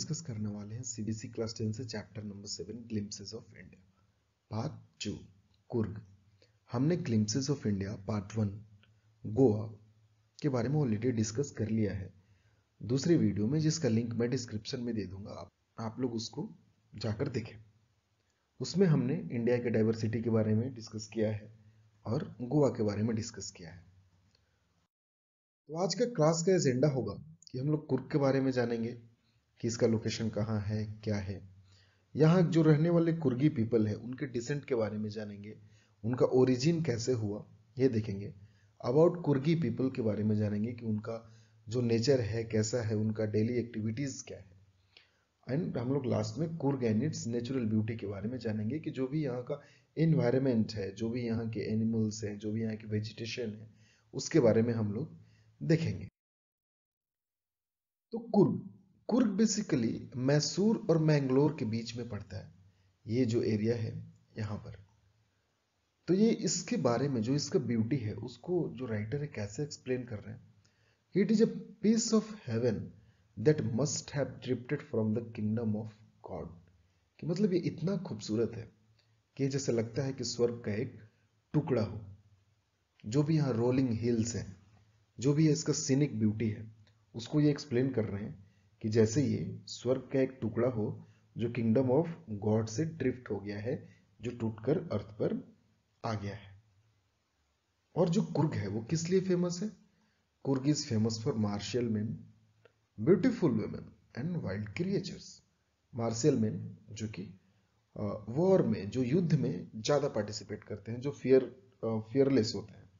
Discuss करने वाले हैं सीबीएसई क्लास 10 से chapter number 7 glimpses of India part 2 Coorg. हमने glimpses of India part 1 Goa के बारे में ऑलरेडी डिस्कस कर लिया है दूसरी वीडियो में, जिसका लिंक मैं डिस्क्रिप्शन में दे दूंगा। आप लोग उसको जाकर देखें। उसमें हमने इंडिया के डाइवर्सिटी के बारे में डिस्कस किया है और गोवा के बारे में डिस्कस किया है। तो आज का क्लास का एजेंडा होगा कि हम लोग कुर्ग के बारे में जानेंगे कि इसका लोकेशन कहाँ है, क्या है। यहाँ जो रहने वाले कुर्गी पीपल है उनके डिसेंट के बारे में जानेंगे, उनका ओरिजिन कैसे हुआ ये देखेंगे। अबाउट कुर्गी पीपल के बारे में जानेंगे कि उनका जो नेचर है कैसा है, उनका डेली एक्टिविटीज क्या है। एंड हम लोग लास्ट में Coorg and its natural beauty के बारे में जानेंगे कि जो भी यहाँ का एनवायरनमेंट है, जो भी यहाँ के एनिमल्स हैं, जो भी यहाँ की वेजिटेशन है, उसके बारे में हम लोग देखेंगे। तो कुर्ग कुर्ग बेसिकली मैसूर और मैंगलोर के बीच में पड़ता है। ये जो एरिया है यहाँ पर, तो ये इसके बारे में जो इसका ब्यूटी है उसको जो राइटर है कैसे एक्सप्लेन कर रहे हैं। It is a piece of heaven that must have drifted from the kingdom of God. कि मतलब ये इतना खूबसूरत है कि जैसे लगता है कि स्वर्ग का एक टुकड़ा हो। जो भी यहाँ रोलिंग हिल्स है, जो भी इसका सीनिक ब्यूटी है, उसको ये एक्सप्लेन कर रहे हैं कि जैसे ये स्वर्ग का एक टुकड़ा हो जो किंगडम ऑफ गॉड से ड्रिफ्ट हो गया है, जो टूटकर अर्थ पर आ गया है। और जो कुर्ग है वो किस लिए फेमस है? Coorg is famous for martial main, beautiful women and wild creatures. Martial main जो कि वॉर में, जो युद्ध में ज्यादा पार्टिसिपेट करते हैं, जो फियरलेस होते हैं।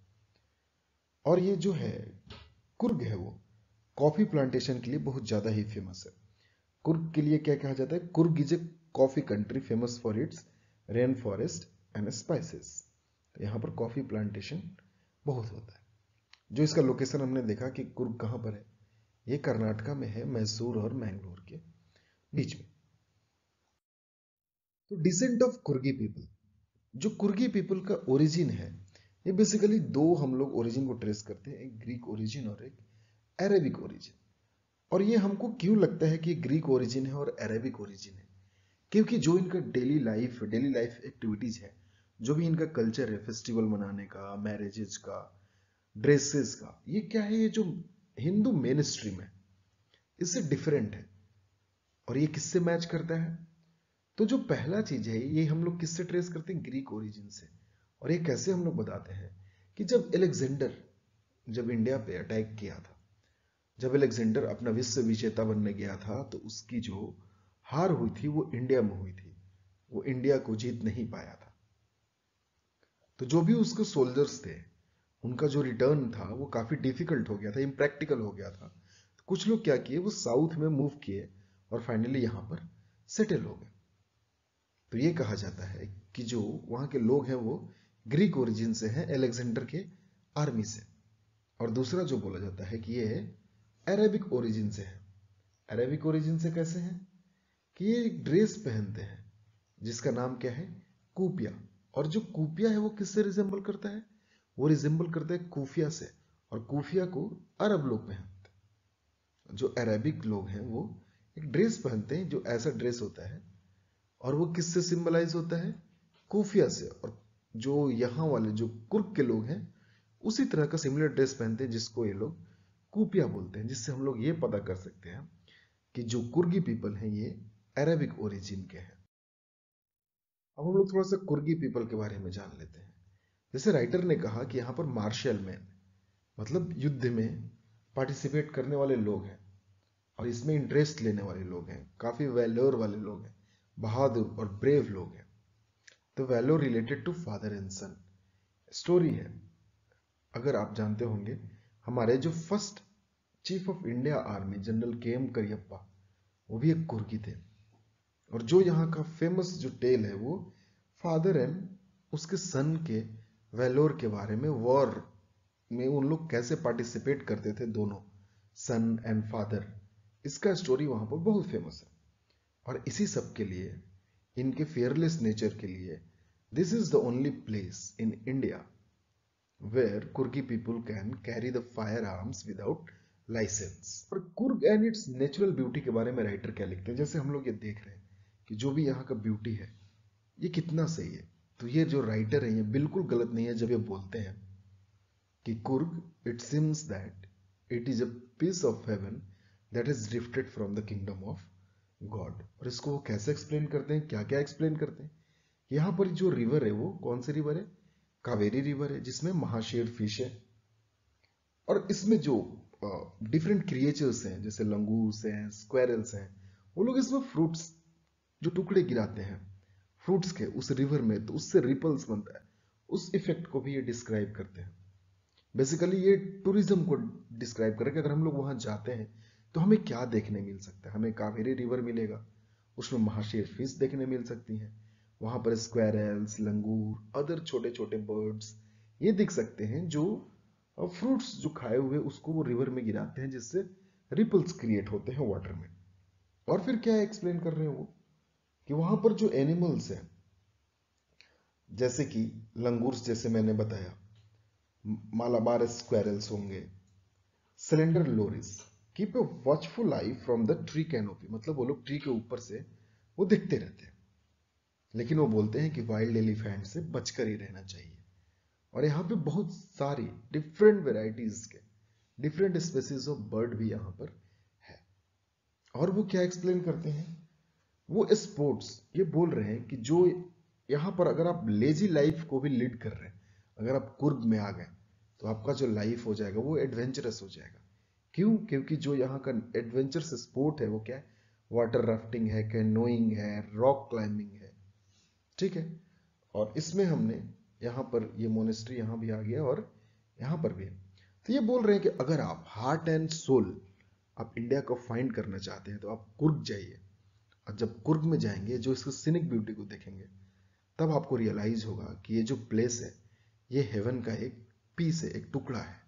और ये जो है कुर्ग है वो कॉफी प्लांटेशन के लिए बहुत ज्यादा ही फेमस है। कुर्ग के लिए क्या कहा जाता है? Coorg is a coffee country famous for its rain forest and spices. यहाँ पर कॉफी प्लांटेशन बहुत होता है। जो इसका लोकेशन हमने देखा कि कुर्ग कहाँ पर है, ये कर्नाटका में है, मैसूर और मैंगलोर के बीच में। तो डिसेंट ऑफ कुर्गी पीपल, जो कुर्गी पीपल का ओरिजिन है, ये बेसिकली दो हम लोग ओरिजिन को ट्रेस करते हैं, एक ग्रीक ओरिजिन और एक अरेबिक ओरिजिन। और ये हमको क्यों लगता है कि ग्रीक ओरिजिन है और अरेबिक ओरिजिन है? क्योंकि जो इनका डेली लाइफ एक्टिविटीज है, जो भी इनका कल्चर है, फेस्टिवल मनाने का, मैरिजेज का, ड्रेसेस का, ये क्या है, ये जो हिंदू मेन स्ट्रीम है इससे डिफरेंट है। और ये किससे मैच करता है? तो जो पहला चीज है ये हम लोग किससे ट्रेस करते हैं? ग्रीक ओरिजिन से। और ये कैसे हम लोग बताते हैं कि जब अलेक्जेंडर जब इंडिया पे अटैक किया था, जब अलेक्जेंडर अपना विश्व विजेता बनने गया था, तो उसकी जो हार हुई थी वो इंडिया में हुई थी, वो इंडिया को जीत नहीं पाया था। तो जो भी उसके सोल्जर्स थे उनका जो रिटर्न था वो काफी डिफिकल्ट हो गया था, इम्प्रैक्टिकल हो गया था। तो कुछ लोग क्या किए, वो साउथ में मूव किए और फाइनली यहां पर सेटल हो गए। तो ये कहा जाता है कि जो वहां के लोग हैं वो ग्रीक ओरिजिन से हैं, अलेक्जेंडर के आर्मी से। और दूसरा जो बोला जाता है कि ये अरेबिक ओरिजिन से है। अरेबिक ओरिजिन से कैसे हैं? कि ये एक ड्रेस पहनते हैं जिसका नाम क्या है? कूपिया। और जो कूपिया है वो किससे रिजेंबल करता है? वो रिजेंबल करता है कूफिया से। और कूफिया को अरब लोग पहनते हैं। जो अरेबिक लोग हैं वो एक ड्रेस पहनते हैं जो ऐसा ड्रेस होता है, और वो किससे सिंबलाइज होता है? कूफिया से। और जो यहाँ वाले जो कुर्ग के लोग हैं उसी तरह का सिमिलर ड्रेस पहनते हैं जिसको ये लोग कूपिया बोलते हैं। जिससे हम लोग ये पता कर सकते हैं कि जो कुर्गी पीपल हैं ये अरेबिक ओरिजिन के हैं। अब हम लोग थोड़ा सा कुर्गी पीपल के बारे में जान लेते हैं। जैसे राइटर ने कहा कि यहाँ पर मार्शल मैन मतलब युद्ध में पार्टिसिपेट करने वाले लोग हैं और इसमें इंटरेस्ट लेने वाले लोग हैं, काफी वैल्योर वाले लोग हैं, बहादुर और ब्रेव लोग हैं। तो valour related to father and son story है। अगर आप जानते होंगे, हमारे जो first chief of India army general K M. Cariappa, वो भी एक कुर्गी थे। और जो यहाँ का फेमस जो टेल है वो फादर एंड उसके सन के वैलोर के बारे में, वॉर में उन लोग कैसे पार्टिसिपेट करते थे, दोनों सन एंड फादर। इसका स्टोरी वहां पर बहुत फेमस है। और इसी सब के लिए, इनके फेयरलेस नेचर के लिए, this is the only place in India where Kurgi people can carry the firearms without licence. और Coorg and its natural beauty के बारे में राइटर क्या लिखते हैं, जैसे हम लोग ये देख रहे हैं कि जो भी यहाँ का ब्यूटी है ये कितना सही है। तो ये जो राइटर है ये बिल्कुल गलत नहीं है जब ये बोलते हैं कि Coorg it seems that it is a piece of heaven that is drifted from the kingdom of God. और इसको वो कैसे एक्सप्लेन करते हैं, क्या क्या एक्सप्लेन करते हैं। यहाँ पर जो रिवर है वो कौन सी रिवर है, कावेरी रिवर है, जिसमें महाशेर फिश है। और इसमें जो डिफरेंट क्रिएचर्स हैं जैसे लंगूर्स हैं, स्क्वेरल्स हैं, वो लोग इसमें फ्रूट्स जो टुकड़े गिराते हैं फ्रूट्स के उस रिवर में, तो उससे रिपल्स बनता है, उस इफेक्ट को भी ये डिस्क्राइब करते हैं। बेसिकली ये टूरिज्म को डिस्क्राइब कर रहे हैं कि अगर हम लोग वहां जाते हैं तो हमें क्या देखने मिल सकता है। हमें कावेरी रिवर मिलेगा, उसमें महाशेर फिश देखने मिल सकती हैं, वहां पर स्क्वेरल्स, लंगूर, अदर छोटे छोटे बर्ड्स ये दिख सकते हैं जो फ्रूट्स जो खाए हुए उसको वो रिवर में गिराते हैं, जिससे रिपल्स क्रिएट होते हैं वाटर में। और फिर क्या एक्सप्लेन कर रहे हैं वो कि वहां पर जो एनिमल्स हैं जैसे कि लंगूर्स, जैसे मैंने बताया, मालाबार स्क्वेरल्स होंगे, slender loris, keep a watchful eye from the tree canopy, मतलब वो लोग ट्री के ऊपर से वो देखते रहते हैं। लेकिन वो बोलते हैं कि वाइल्ड एलिफेंट से बचकर ही रहना चाहिए। और यहाँ पे बहुत सारी डिफरेंट वेराइटीज के डिफरेंट स्पेसीज ऑफ बर्ड भी यहाँ पर है। और वो क्या एक्सप्लेन करते हैं, वो स्पोर्ट्स ये बोल रहे हैं कि जो यहाँ पर अगर आप लेजी लाइफ को भी लीड कर रहे हैं, अगर आप कुर्ग में आ गए तो आपका जो लाइफ हो जाएगा वो एडवेंचरस हो जाएगा। क्यों? क्योंकि जो यहाँ का एडवेंचरस स्पोर्ट है वो क्या है, वाटर राफ्टिंग है, कैनोइंग है, रॉक क्लाइंबिंग है। ठीक है। और इसमें हमने यहाँ पर ये मोनेस्ट्री यहाँ भी आ गया और यहाँ पर भी है। तो ये बोल रहे हैं कि अगर आप हार्ट एंड सोल आप इंडिया को फाइंड करना चाहते हैं तो आप कुर्ग जाइए। और जब कुर्ग में जाएंगे, जो इसकी सीनिक ब्यूटी को देखेंगे, तब आपको रियलाइज होगा कि ये जो प्लेस है ये हेवन का एक पीस है, एक टुकड़ा है।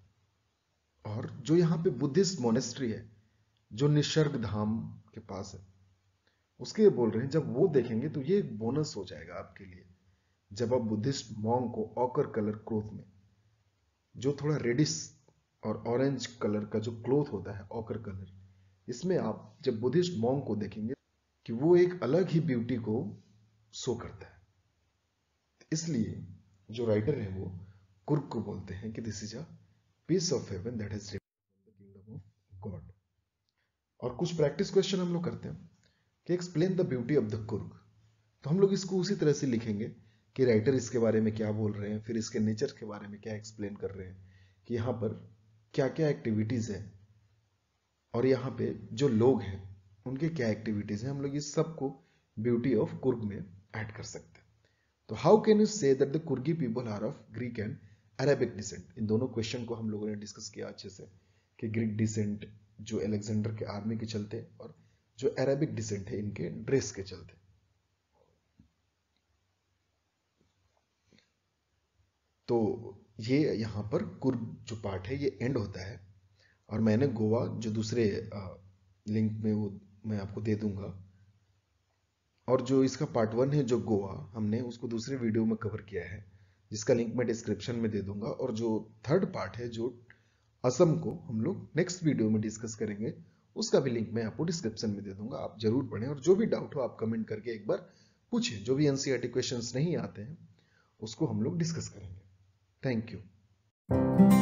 और जो यहाँ पे बुद्धिस्ट मोनेस्ट्री है जो निसर्ग धाम के पास है, उसके बोल रहे हैं जब वो देखेंगे तो ये एक बोनस हो जाएगा आपके लिए। जब आप बुद्धिस्ट मॉन्क को ऑकर कलर क्लोथ में, जो थोड़ा रेडिश और ऑरेंज कलर का जो क्लोथ होता है ऑकर कलर, इसमें आप जब बुद्धिस्ट मॉन्क को देखेंगे कि वो एक अलग ही ब्यूटी को शो करता है। इसलिए जो राइटर है वो कुर्ग को बोलते हैं कि this is a piece of heaven that has the kingdom of God. और कुछ प्रैक्टिस क्वेश्चन हम लोग करते हैं कि explain the beauty of the Coorg. तो हम लोग इसको उसी तरह से लिखेंगे कि राइटर इसके बारे में क्या बोल रहे हैं, फिर इसके नेचर के बारे में क्या एक्सप्लेन कर रहे हैं, कि यहाँ पर क्या क्या एक्टिविटीज है, और यहाँ पे जो लोग हैं उनके क्या एक्टिविटीज हैं। हम लोग इस सब को ब्यूटी ऑफ कुर्ग में ऐड कर सकते हैं। तो how can you say that the Coorgi people are of Greek and Arabic descent. इन दोनों क्वेश्चन को हम लोगों ने डिस्कस किया अच्छे से कि ग्रीक डिसेंट जो अलेक्जेंडर के आर्मी के चलते, और जो अरेबिक डिसेंट है इनके ड्रेस के चलते। तो ये यहाँ पर कुर्ग जो पार्ट है ये एंड होता है। और मैंने गोवा जो दूसरे लिंक में वो मैं आपको दे दूंगा, और जो इसका पार्ट 1 है जो गोवा, हमने उसको दूसरे वीडियो में कवर किया है जिसका लिंक मैं डिस्क्रिप्शन में दे दूंगा। और जो थर्ड पार्ट है जो असम को हम लोग नेक्स्ट वीडियो में डिस्कस करेंगे, उसका भी लिंक मैं आपको डिस्क्रिप्शन में दे दूंगा। आप जरूर पढ़ें, और जो भी डाउट हो आप कमेंट करके एक बार पूछें। जो भी एनसीईआरटी क्वेश्चंस नहीं आते हैं उसको हम लोग डिस्कस करेंगे। Thank you.